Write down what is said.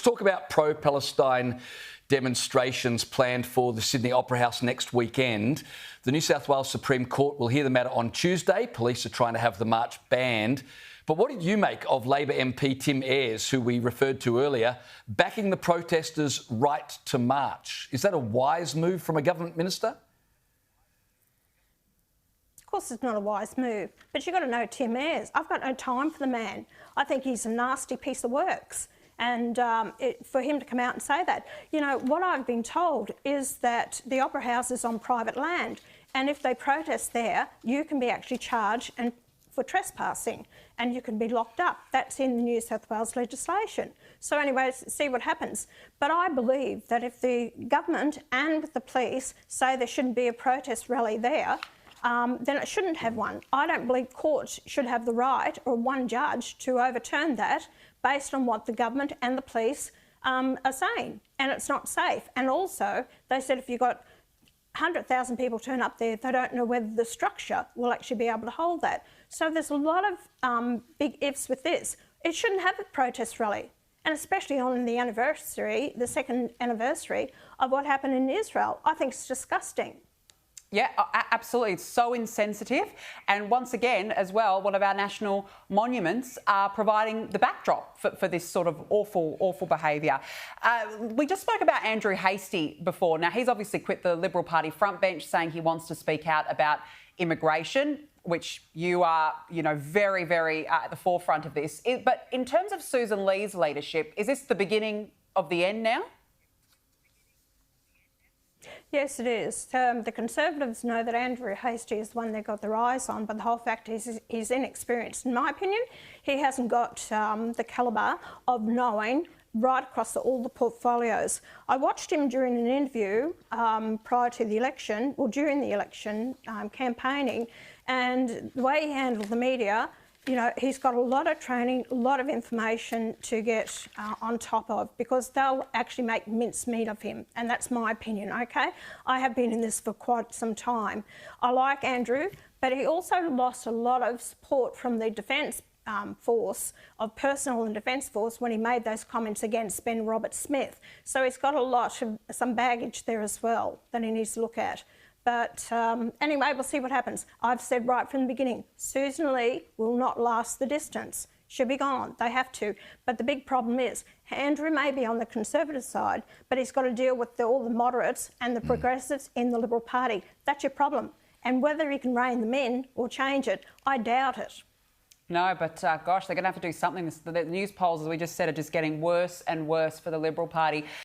Let's talk about pro-Palestine demonstrations planned for the Sydney Opera House next weekend. The New South Wales Supreme Court will hear the matter on Tuesday. Police are trying to have the march banned. But what did you make of Labor MP Tim Ayres, who we referred to earlier, backing the protesters' right to march? Is that a wise move from a government minister? Of course it's not a wise move, but you've got to know Tim Ayres. I've got no time for the man. I think he's a nasty piece of works. And for him to come out and say that, you know, what I've been told is that the Opera House is on private land, and if they protest there, you can be actually charged for trespassing, and you can be locked up. That's in the New South Wales legislation. So anyway, see what happens. But I believe that if the government and the police say there shouldn't be a protest rally there, then it shouldn't have one. I don't believe courts should have the right, or one judge, to overturn that based on what the government and the police are saying. And it's not safe. And also, they said if you've got 100,000 people turn up there, they don't know whether the structure will actually be able to hold that. So there's a lot of big ifs with this. It shouldn't have a protest rally. And especially on the anniversary, the second anniversary of what happened in Israel. I think it's disgusting. Yeah, absolutely. It's so insensitive. And once again, as well, one of our national monuments are providing the backdrop for this sort of awful behaviour. We just spoke about Andrew Hastie before. Now, he's obviously quit the Liberal Party front bench, saying he wants to speak out about immigration, which you are, you know, very, very at the forefront of this. But in terms of Susan Lee's leadership, is this the beginning of the end now? Yes, it is. The Conservatives know that Andrew Hastie is the one they've got their eyes on, but the whole fact is he's inexperienced. In my opinion, he hasn't got the calibre of knowing right across all the portfolios. I watched him during an interview prior to the election, or during the election, campaigning, and the way he handled the media, you know, he's got a lot of training, a lot of information to get on top of, because they'll actually make mincemeat of him, and that's my opinion, okay? I have been in this for quite some time. I like Andrew, but he also lost a lot of support from the Defence Force, of personnel and Defence Force, when he made those comments against Ben Roberts-Smith. So he's got a lot of some baggage there as well that he needs to look at. But anyway, we'll see what happens. I've said right from the beginning, Susan Lee will not last the distance. She'll be gone. They have to. But the big problem is, Andrew may be on the Conservative side, but he's got to deal with all the moderates and the progressives in the Liberal Party. That's your problem. And whether he can rein them in or change it, I doubt it. No, but gosh, they're going to have to do something. The news polls, as we just said, are just getting worse and worse for the Liberal Party.